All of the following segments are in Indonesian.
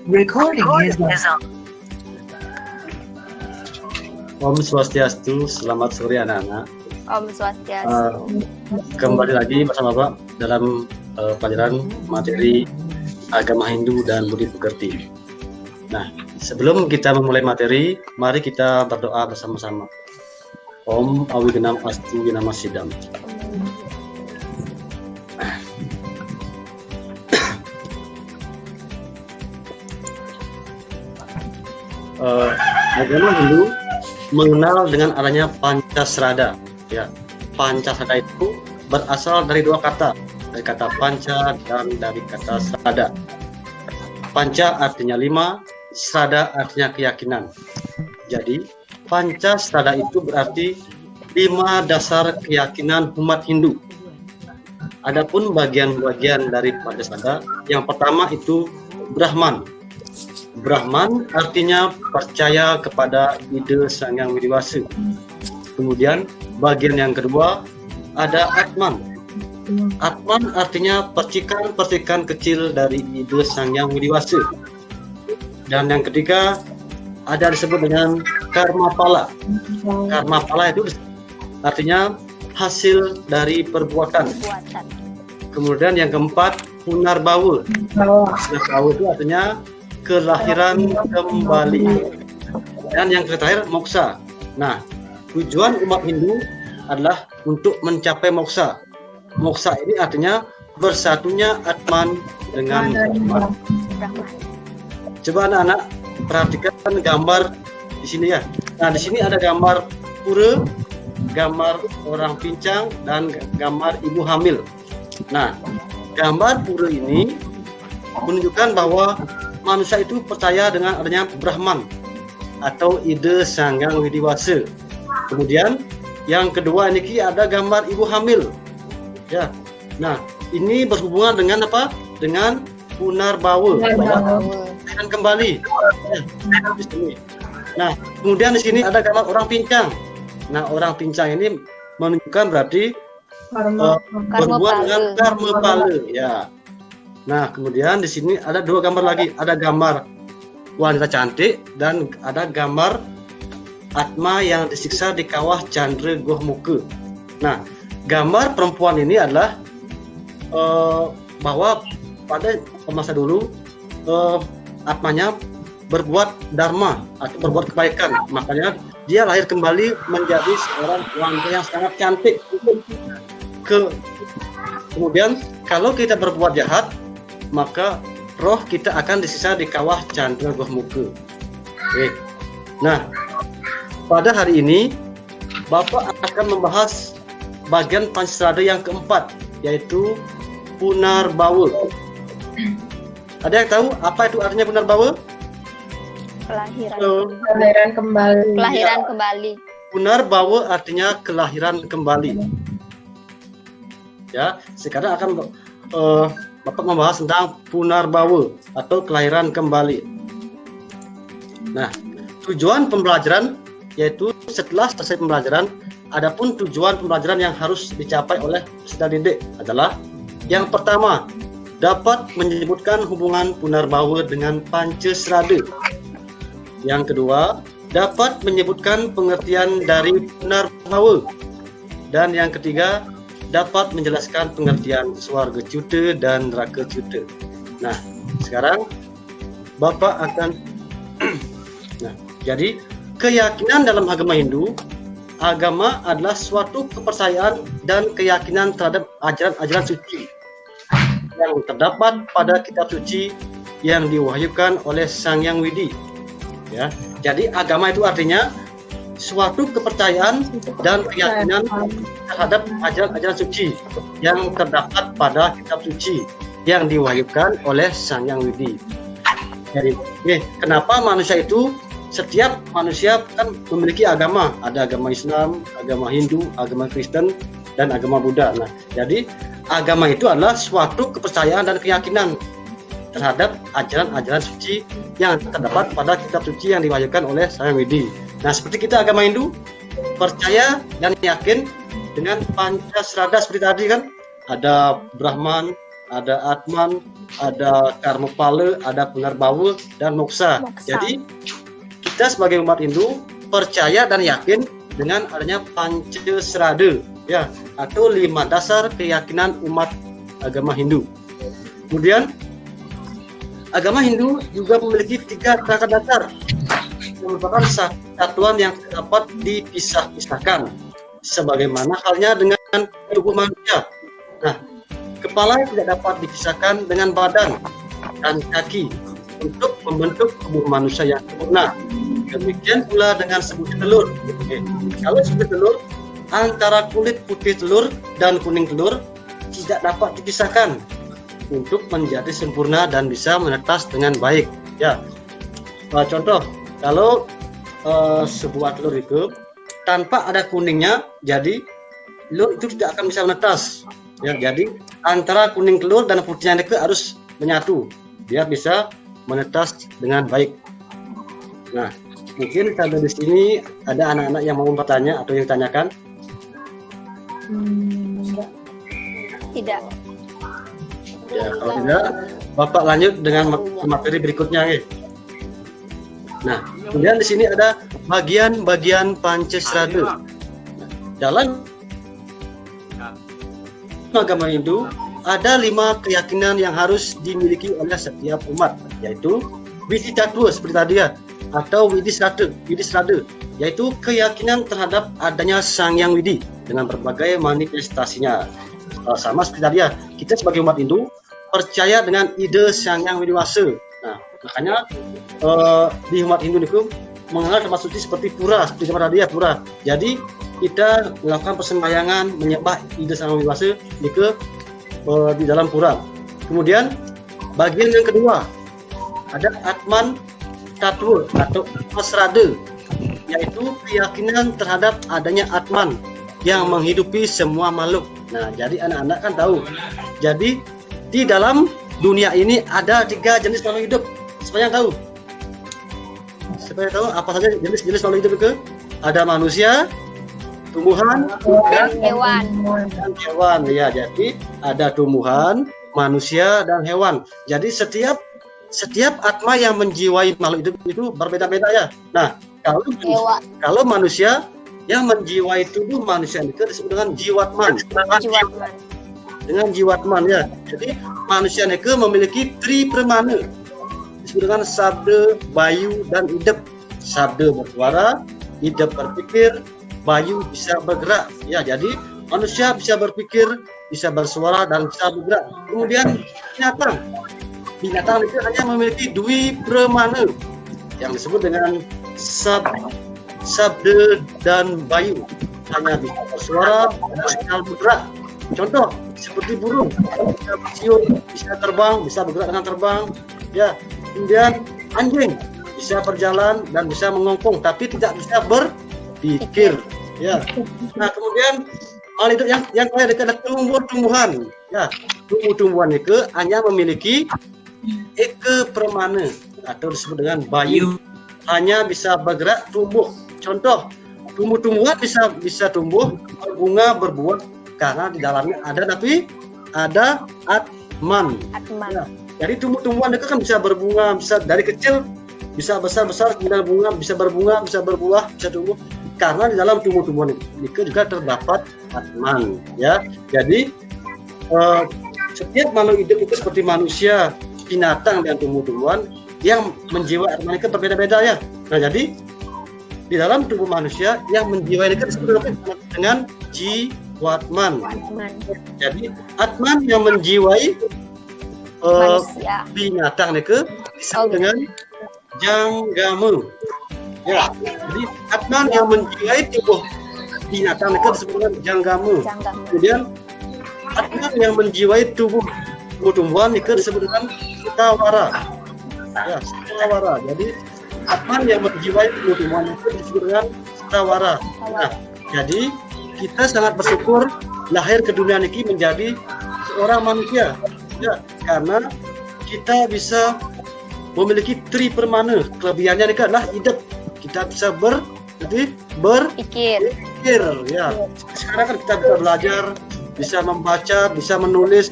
Recording is on. Om Swastiastu, selamat sore anak-anak. Om Swastiastu. Kembali lagi bersama Bapak dalam pelajaran materi agama Hindu dan budi pekerti. Nah, sebelum kita memulai materi, mari kita berdoa bersama-sama. Om Awigenam Astu Winama Sidam. Agama Hindu mengenal dengan adanya Pancasrada. Ya, Pancasrada itu berasal dari dua kata, dari kata panca dan dari kata srada. Panca artinya 5, srada artinya keyakinan. Jadi Pancasrada itu berarti 5 dasar keyakinan umat Hindu. Adapun bagian-bagian dari Pancasrada, yang pertama itu Brahman. Brahman artinya percaya kepada ide Sang Yang Widi Wasa. Kemudian bagian yang kedua ada Atman. Atman artinya percikan-percikan kecil dari ide Sang Yang Widi Wasa. Dan yang ketiga ada disebut dengan Karmapala. Karmapala itu artinya hasil dari perbuatan. Kemudian yang keempat Punarbawa. Punarbawa itu artinya kelahiran kembali. Dan yang terakhir moksa. Nah, tujuan umat Hindu adalah untuk mencapai moksa. Moksa ini artinya bersatunya Atman dengan Brahman. Coba anak-anak perhatikan gambar di sini ya. Nah, di sini ada gambar pura, gambar orang pincang, dan gambar ibu hamil. Nah, gambar pura ini menunjukkan bahwa manusia itu percaya dengan adanya Brahman atau ide Sang Yang Widi Wasa. Kemudian yang kedua ini ada gambar ibu hamil. Ya. Nah, ini berhubungan dengan apa? Dengan Punarbawa, kelahiran kembali. Ya. Nah, kemudian di sini ada gambar orang pincang. Nah, orang pincang ini menunjukkan berarti berhubungan dengan Karmapala. Ya. Nah, kemudian di sini ada 2 gambar lagi. Ada gambar wanita cantik dan ada gambar Atma yang disiksa di kawah Chandra Goh Muka. Nah, gambar perempuan ini adalah bahwa pada masa dulu Atmanya berbuat dharma atau berbuat kebaikan. Makanya dia lahir kembali menjadi seorang wanita yang sangat cantik. Kemudian kalau kita berbuat jahat, maka roh kita akan disisa di kawah Chandra Goh Muka. Oke. Nah, pada hari ini Bapak akan membahas bagian Pancasrada yang keempat, yaitu Punarbawa. Ada yang tahu apa itu artinya Punarbawa? Kelahiran kembali. Kelahiran kembali. Punarbawa artinya kelahiran kembali. Ya, sekarang akan Bapak membahas tentang Punarbawa atau kelahiran kembali. Nah, tujuan pembelajaran yaitu setelah selesai pembelajaran, adapun tujuan pembelajaran yang harus dicapai oleh peserta didik adalah yang pertama, dapat menyebutkan hubungan Punarbawa dengan Pancasrada. Yang kedua, dapat menyebutkan pengertian dari Punarbawa. Dan yang ketiga, dapat menjelaskan pengertian Swarga Cuta dan Neraka Cuta. Nah, sekarang Bapak akan nah, jadi keyakinan dalam agama Hindu, agama adalah suatu kepercayaan dan keyakinan terhadap ajaran-ajaran suci yang terdapat pada kitab suci yang diwahyukan oleh Sang Yang Widi. Ya, jadi agama itu artinya suatu kepercayaan dan keyakinan terhadap ajaran-ajaran suci yang terdapat pada kitab suci yang diwahyukan oleh Sang Yang Widi. Jadi, kenapa manusia itu, setiap manusia kan memiliki agama, ada agama Islam, agama Hindu, agama Kristen, dan agama Buddha. Nah, jadi agama itu adalah suatu kepercayaan dan keyakinan terhadap ajaran-ajaran suci yang terdapat pada kitab suci yang diwahyukan oleh Sang Yang Widi. Nah, seperti kita agama Hindu percaya dan yakin dengan Pancasrada seperti tadi kan, ada Brahman, ada Atman, ada Karmapala, ada Punarbawa, dan Moksa. Moksa. Jadi kita sebagai umat Hindu percaya dan yakin dengan adanya Pancasrada, ya, atau 5 dasar keyakinan umat agama Hindu. Kemudian agama Hindu juga memiliki 3 kerangka dasar yang merupakan satuan yang dapat dipisah-pisahkan, sebagaimana halnya dengan tubuh manusia. Nah, kepala tidak dapat dipisahkan dengan badan dan kaki untuk membentuk tubuh manusia yang sempurna. Demikian pula dengan sebutir telur. Kalau sebutir telur, antara kulit putih telur dan kuning telur tidak dapat dipisahkan untuk menjadi sempurna dan bisa menetas dengan baik. Ya, contoh, kalau sebuah telur itu tanpa ada kuningnya, jadi telur itu tidak akan bisa menetas. Ya, jadi antara kuning telur dan putihnya itu harus menyatu, dia bisa menetas dengan baik. Nah, mungkin sampai di sini ada anak-anak yang mau bertanya atau yang ditanyakan? Tidak. Ya, kalau tidak, Bapak lanjut dengan materi berikutnya. Nah, kemudian di sini ada bagian-bagian Pancasrada. Dalam agama Hindu ada 5 keyakinan yang harus dimiliki oleh setiap umat, yaitu Widi Tattva seperti tadi ya, atau Widi Srada, yaitu keyakinan terhadap adanya Sang Yang Widi dengan berbagai manifestasinya. Sama seperti tadi ya, kita sebagai umat Hindu percaya dengan ide Sang Yang Widiwasa. Nah, makanya di umat Hindu itu mengenal tempat suci seperti pura, seperti tadi ya, pura. Jadi kita melakukan persembahyangan menyembah ide Sang Yang Widiwasa di dalam pura. Kemudian bagian yang kedua ada Atman Tattva atau Pancasrada, yaitu keyakinan terhadap adanya Atman yang menghidupi semua makhluk. Nah, jadi anak-anak kan tahu. Jadi di dalam dunia ini ada 3 jenis makhluk hidup. Supaya tahu. Supaya tahu apa saja jenis-jenis makhluk hidup itu? Ada manusia, tumbuhan, dan hewan. Ya, jadi ada tumbuhan, manusia, dan hewan. Jadi setiap atma yang menjiwai makhluk hidup itu berbeda-beda ya. Nah, kalau manusia yang menjiwai tubuh manusia itu disebut dengan jiwatman. Dengan jiwatman ya. Jadi manusia itu memiliki 3 permana. Disebut dengan sabda, bayu, dan idep. Sabda bersuara, idep berpikir, bayu bisa bergerak. Ya, jadi manusia bisa berpikir, bisa bersuara, dan bisa bergerak. Kemudian binatang itu hanya memiliki 2 permana yang disebut dengan sabda dan bayu, hanya bisa bersuara dan bisa bergerak. Contoh seperti burung, bisa bersiul, bisa terbang, bisa bergerak dengan terbang. Ya, kemudian anjing bisa berjalan dan bisa mengongkong, tapi tidak bisa berpikir. Ya. Nah, kemudian hal itu yang kaya dekat ada tumbuh-tumbuhan. Ya, tumbuh-tumbuhan itu hanya memiliki eke permana atau disebut dengan bayu, hanya bisa bergerak tumbuh. Contoh, tumbuh-tumbuhan bisa tumbuh, berbunga, berbuah karena di dalamnya ada atman. Ya. Jadi tumbuh-tumbuhan itu kan bisa berbunga, bisa dari kecil bisa besar-besar, kemudian bunga, bisa berbunga, bisa berbuah, bisa tumbuh karena di dalam tumbuh-tumbuhan itu juga terdapat atman. Ya, jadi setiap makhluk hidup itu seperti manusia, binatang, dan tumbuh-tumbuhan yang menjiwai atman itu berbeda-beda ya. Nah, jadi di dalam tubuh manusia yang menjiwai itu disebut dengan jiwatman. Jadi atman yang menjiwai binatang itu disebut dengan janggama. Ya, jadi atman yang menjiwai tubuh binatang itu disebut dengan janggama. Kemudian atman yang menjiwai tubuh tumbuhan itu disebut dengan sutawara. Ya, sutawara. Jadi atman yang menjiwai tubuh tumbuhan itu disebut dengan sutawara. Nah, jadi kita sangat bersyukur lahir ke dunia ini menjadi seorang manusia. Ya, karena kita bisa memiliki 3 permana. Kelebihannya ini adalah hidup. Kita bisa berpikir. Ya. Sekarang kan kita bisa belajar, bisa membaca, bisa menulis,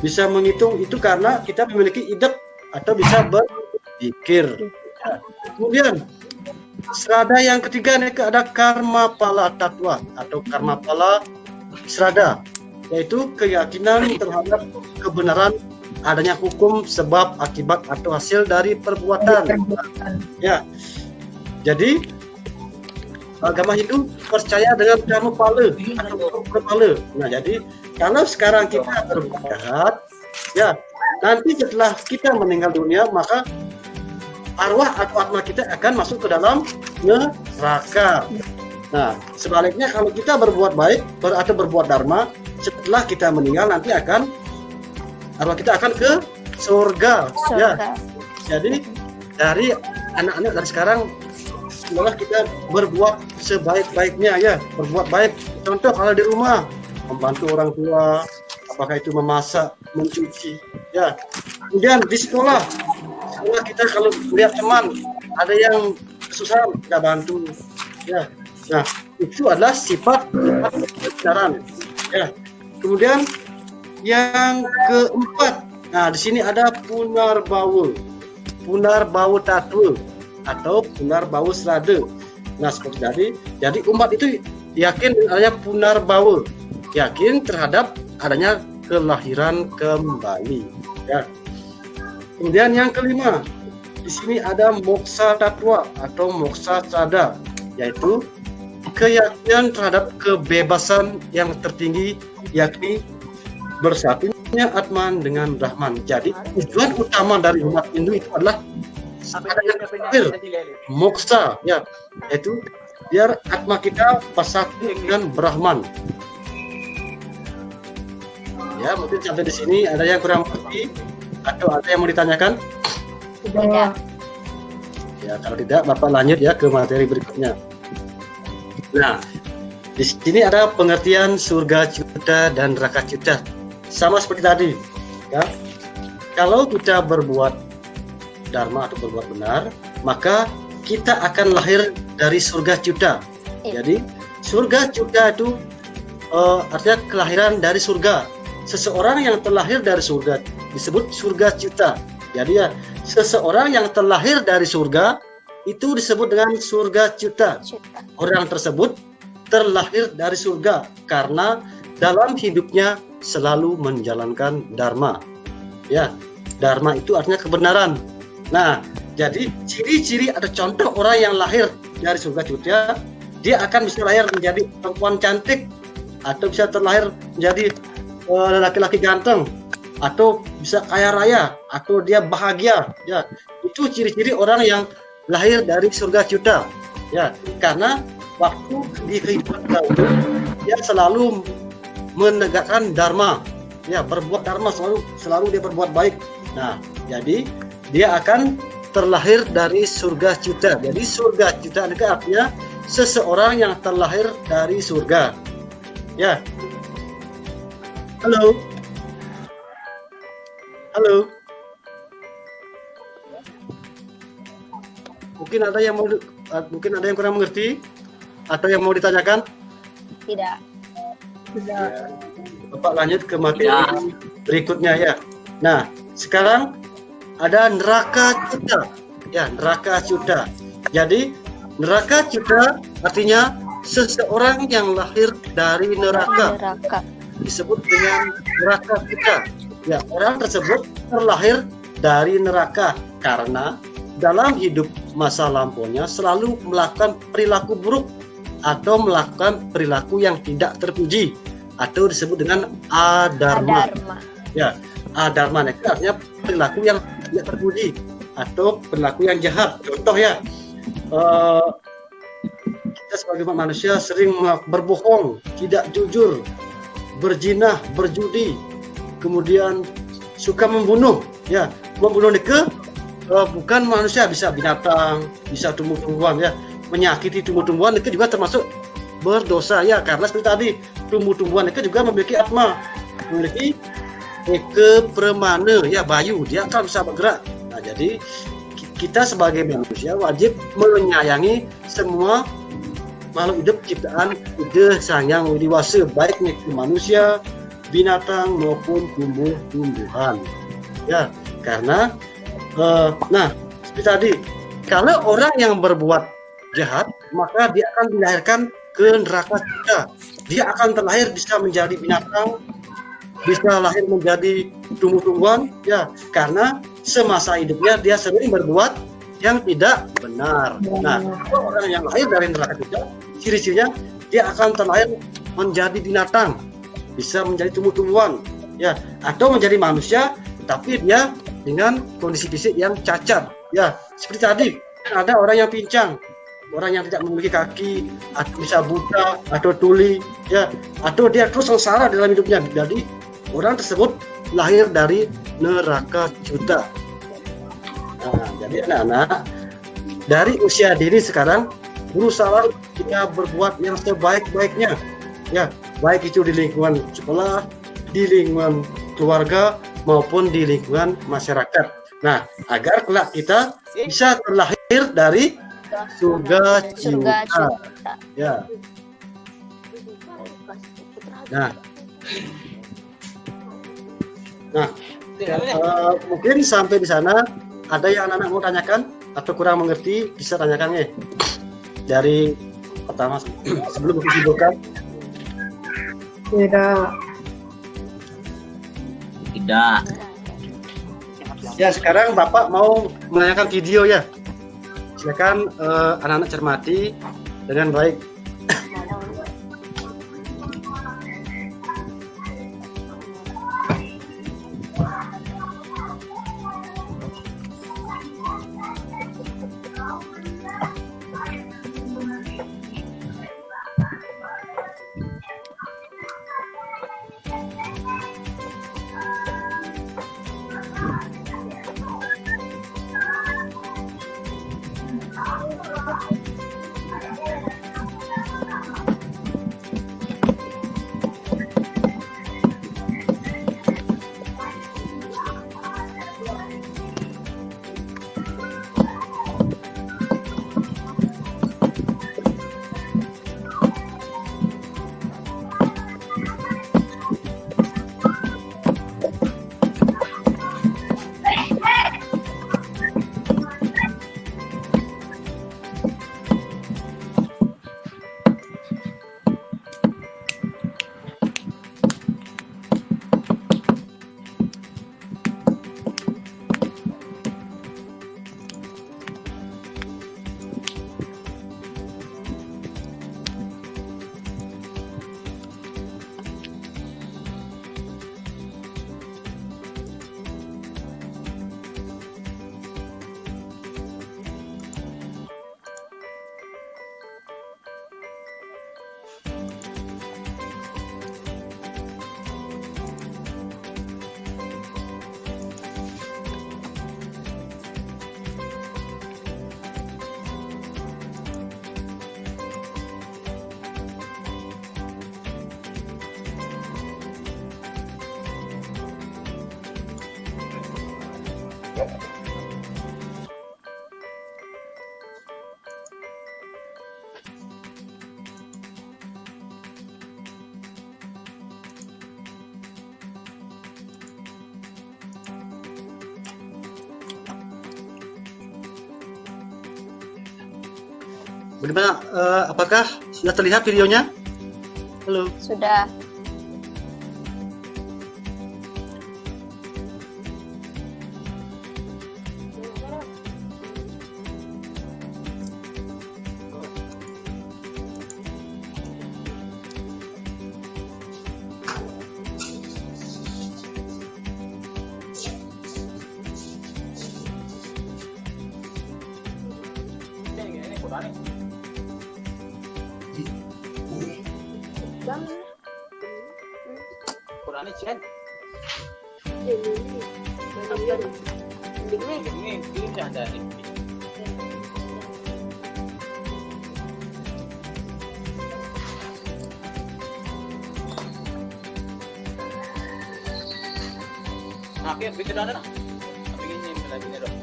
bisa menghitung itu karena kita memiliki ide atau bisa berpikir. Kemudian serada yang ketiga nih ada karma pala tatwa atau karma pala serada, yaitu keyakinan terhadap kebenaran adanya hukum sebab akibat atau hasil dari perbuatan. Ya, jadi agama Hindu percaya dengan karma pala atau berpala. Nah, jadi kalau sekarang kita berbuat jahat, ya nanti setelah kita meninggal dunia maka arwah atau atma kita akan masuk ke dalam neraka. Nah, sebaliknya kalau kita berbuat baik atau berbuat dharma, setelah kita meninggal nanti akan arwah kita akan ke surga. Ya. Jadi dari anak-anak dari sekarang adalah kita berbuat sebaik-baiknya ya, berbuat baik. Contoh kalau di rumah membantu orang tua, apakah itu memasak, mencuci, ya. Kemudian di sekolah kita kalau lihat teman ada yang susah kita bantu, ya. Nah, itu adalah sifat kebenaran, ya. Kemudian yang keempat, nah di sini ada punarbawa tatwa atau punarbawa serada. Nah seperti tadi, jadi umat itu yakin adanya punarbawa, yakin terhadap adanya kelahiran kembali. Ya. Kemudian yang kelima, di sini ada moksa tatwa atau moksa serada, yaitu keyakinan terhadap kebebasan yang tertinggi, yakni bersatunya Atman dengan Brahman. Jadi tujuan utama dari umat Hindu itu adalah adanya terakhir moksa, ya, yaitu biar atma kita bersatu dengan Brahman. Ya, mungkin sampai di sini ada yang kurang mengerti atau ada yang mau ditanyakan? Tidak. Ya, kalau tidak Bapak lanjut ya ke materi berikutnya. Nah, di sini ada pengertian surga cipta dan neraka cipta. Sama seperti tadi, ya. Kalau kita berbuat dharma atau berbuat benar, maka kita akan lahir dari surga cipta. Jadi, surga cipta itu artinya kelahiran dari surga. Seseorang yang terlahir dari surga disebut surga cipta. Jadi ya, seseorang yang terlahir dari surga itu disebut dengan surga cipta. Orang tersebut terlahir dari surga karena dalam hidupnya selalu menjalankan dharma. Ya, dharma itu artinya kebenaran. Nah, jadi ciri-ciri ada contoh orang yang lahir dari surga cipta, dia akan bisa lahir menjadi perempuan cantik atau bisa terlahir menjadi laki-laki ganteng atau bisa kaya raya atau dia bahagia. Ya, itu ciri-ciri orang yang lahir dari surga cipta. Ya, karena waktu di kehidupan itu dia selalu menegakkan dharma, ya, berbuat dharma, selalu dia berbuat baik. Nah, jadi dia akan terlahir dari surga cipta. Jadi surga cipta itu artinya seseorang yang terlahir dari surga. Ya. Halo. Halo. Mungkin ada yang kurang mengerti atau yang mau ditanyakan? Tidak. Ya. Bapak lanjut ke materi berikutnya ya. Nah, sekarang ada neraka cipta. Ya, neraka cipta. Jadi neraka cipta artinya seseorang yang lahir dari neraka. Disebut dengan neraka cipta. Ya, orang tersebut terlahir dari neraka karena dalam hidup masa lampaunya selalu melakukan perilaku buruk atau melakukan perilaku yang tidak terpuji atau disebut dengan adharma. Ya, adharma itu artinya perilaku yang tidak terpuji atau perilaku yang jahat. Contoh ya, kita sebagai manusia sering berbohong, tidak jujur, berzina, berjudi, kemudian suka membunuh. Ya, membunuh itu bukan manusia, bisa binatang, bisa tumbuh-tumbuhan ya. Menyakiti tumbuh-tumbuhan itu juga termasuk berdosa ya, karena seperti tadi tumbuh-tumbuhan itu juga memiliki atma, memiliki kepremana ya, bayu, dia akan bisa bergerak. Nah, jadi kita sebagai manusia wajib menyayangi semua makhluk hidup ciptaan Ida Sang Yang Widi Wasa, baik itu manusia, binatang maupun tumbuh-tumbuhan. Ya, karena nah seperti tadi, kalau orang yang berbuat jahat maka dia akan dilahirkan ke neraka juga. Dia akan terlahir bisa menjadi binatang, bisa lahir menjadi tumbuh-tumbuhan, ya, karena semasa hidupnya dia sering berbuat yang tidak benar. Nah, kalau orang yang lahir dari neraka juga, ciri-cirinya dia akan terlahir menjadi binatang, bisa menjadi tumbuh-tumbuhan, ya, atau menjadi manusia, tapi dia dengan kondisi fisik yang cacat, ya, seperti tadi ada orang yang pincang, orang yang tidak memiliki kaki, atau bisa buta atau tuli, ya, atau dia terus sengsara dalam hidupnya. Jadi orang tersebut lahir dari neraka juga. Nah, jadi anak-anak dari usia dini sekarang berusaha kita berbuat yang sebaik-baiknya, ya, baik itu di lingkungan sekolah, di lingkungan keluarga maupun di lingkungan masyarakat. Nah, agar kelak kita bisa terlahir dari surga cinta. Ya. Nah, mungkin sampai di sana ada yang anak-anak mau tanyakan atau kurang mengerti, bisa tanyakan ya. Dari pertama sebelum disibukan. Tidak. Ya, sekarang Bapak mau menanyakan video ya. Silakan anak-anak cermati dengan baik. Bagaimana? Apakah sudah terlihat videonya? Halo. Sudah. Oke, bikin ada nah. Bikin ini lagi nih dong.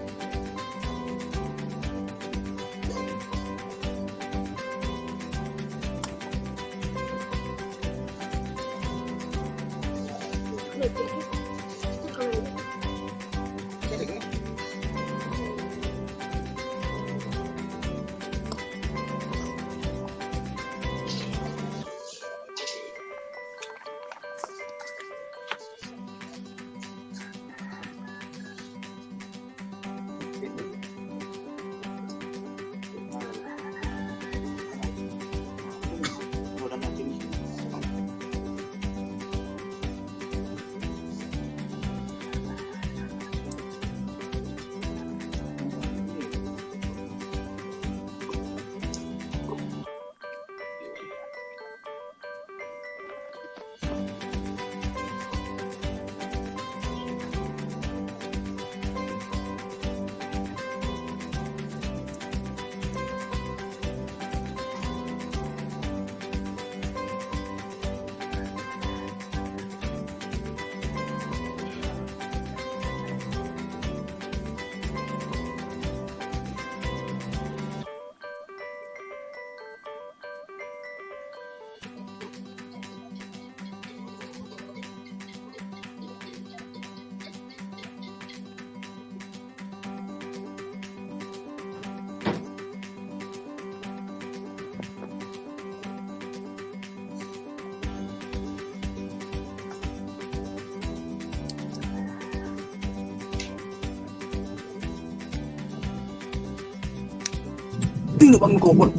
Tinggal bang goblok.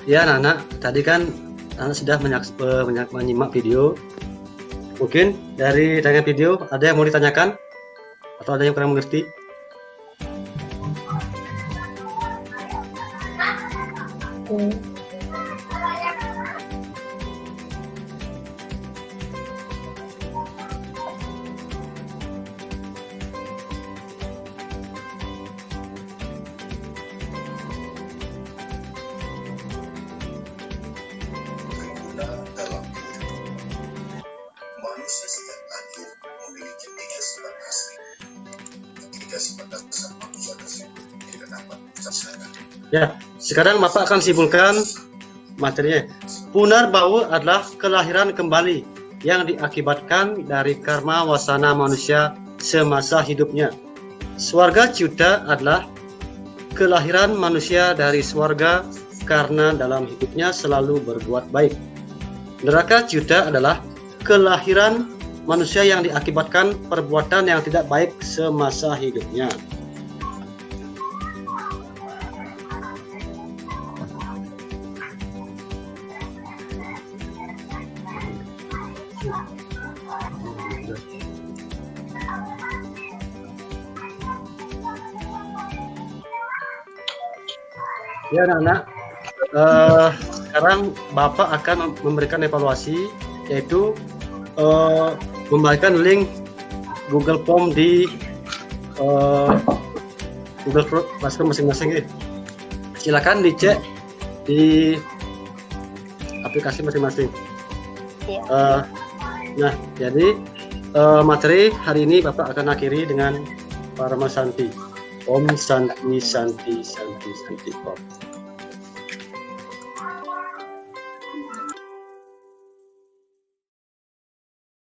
Ya Nana, tadi kan Nana sudah menyimak video. Mungkin dari tayangan video ada yang mau ditanyakan atau ada yang kurang mengerti? Dalam manusia sejak lahir memiliki tiga sifat asli. Ketiga sifat dasar manusia tersebut tidak dapat tersadar. Ya, sekarang Bapak akan simpulkan materinya. Punarbawa adalah kelahiran kembali yang diakibatkan dari karma wasana manusia semasa hidupnya. Swarga Ciuta adalah kelahiran manusia dari swarga karena dalam hidupnya selalu berbuat baik. Neraka Ciuta adalah kelahiran manusia yang diakibatkan perbuatan yang tidak baik semasa hidupnya. Ya anak-anak, sekarang Bapak akan memberikan evaluasi, yaitu membagikan link Google Form di Google Classroom masing-masing. Silakan dicek di aplikasi masing-masing. Nah, jadi materi hari ini Bapak akan akhiri dengan Paramasanti. Om Santi Santi Santi Santi Om.